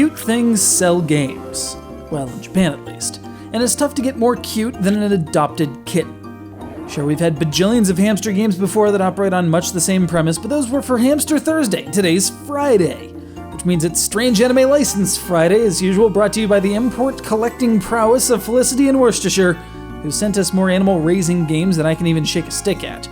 cute things sell games. Well, in Japan at least. And it's tough to get more cute than an adopted kitten. Sure, we've had bajillions of hamster games before that operate on much the same premise, but those were for Hamster Thursday. Today's Friday, which means it's Strange Anime License Friday, as usual, brought to you by the import collecting prowess of Felicity in Worcestershire, who sent us more animal raising games than I can even shake a stick at.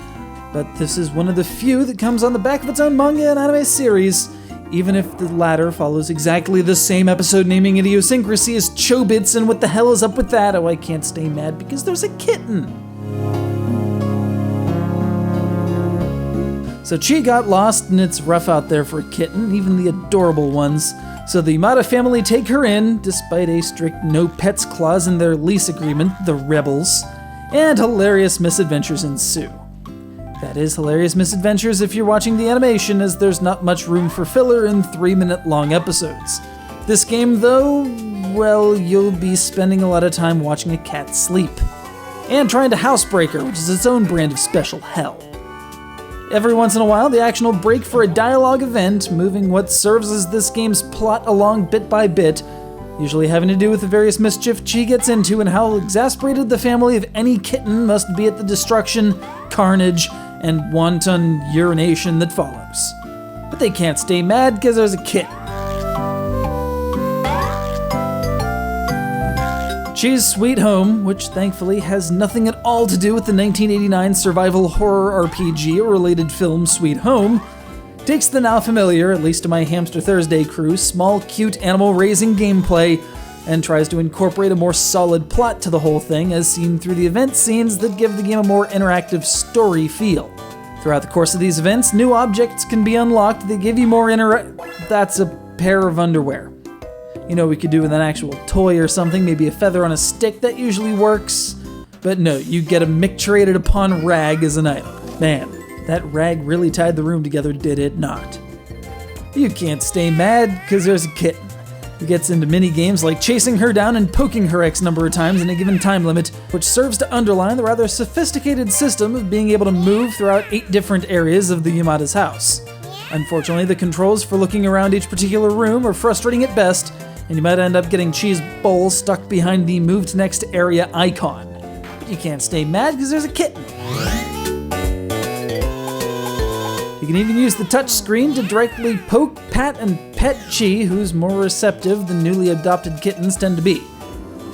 But this is one of the few that comes on the back of its own manga and anime series, even if the latter follows exactly the same episode naming idiosyncrasy as Chobits, and what the hell is up with that? Oh, I can't stay mad because there's a kitten. So Chi got lost, and it's rough out there for a kitten, even the adorable ones. So the Yamada family take her in, despite a strict no pets clause in their lease agreement, the rebels, and hilarious misadventures ensue. That is hilarious misadventures if you're watching the animation, as there's not much room for filler in 3-minute long episodes. This game, though, well, you'll be spending a lot of time watching a cat sleep. And trying to housebreak her, which is its own brand of special hell. Every once in a while, the action will break for a dialogue event, moving what serves as this game's plot along bit by bit, usually having to do with the various mischief Chi gets into and how exasperated the family of any kitten must be at the destruction, carnage, and wanton urination that follows. But they can't stay mad because there's a kitten. Chi's Sweet Home, which thankfully has nothing at all to do with the 1989 survival horror RPG or related film Sweet Home, takes the now familiar, at least to my Hamster Thursday crew, small cute animal raising gameplay and tries to incorporate a more solid plot to the whole thing as seen through the event scenes that give the game a more interactive story feel. Throughout the course of these events, new objects can be unlocked that give you more That's a pair of underwear. You know, we could do with an actual toy or something, maybe a feather on a stick, that usually works. But no, you get a micturated upon rag as an item. Man, that rag really tied the room together, did it not? You can't stay mad, because there's a kitten who gets into mini-games like chasing her down and poking her X number of times in a given time limit, which serves to underline the rather sophisticated system of being able to move throughout 8 different areas of the Yamada's house. Unfortunately, the controls for looking around each particular room are frustrating at best, and you might end up getting Chi's bowl stuck behind the Move to Next Area icon. But you can't stay mad because there's a kitten. You can even use the touch screen to directly poke, pat, and pet Chi, who's more receptive than newly adopted kittens tend to be.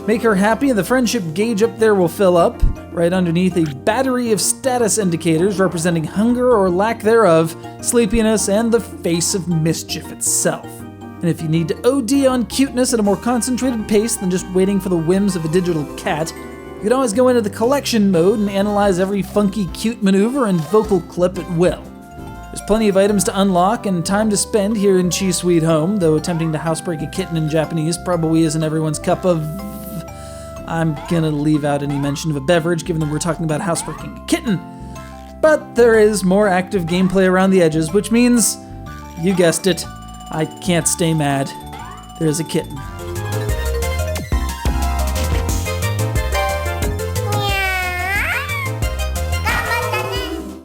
Make her happy and the friendship gauge up there will fill up, right underneath a battery of status indicators representing hunger or lack thereof, sleepiness, and the face of mischief itself. And if you need to OD on cuteness at a more concentrated pace than just waiting for the whims of a digital cat, you can always go into the collection mode and analyze every funky cute maneuver and vocal clip at will. There's plenty of items to unlock and time to spend here in Chi's Sweet Home, though attempting to housebreak a kitten in Japanese probably isn't everyone's cup of... I'm gonna leave out any mention of a beverage given that we're talking about housebreaking a kitten. But there is more active gameplay around the edges, which means, you guessed it, I can't stay mad. There's a kitten.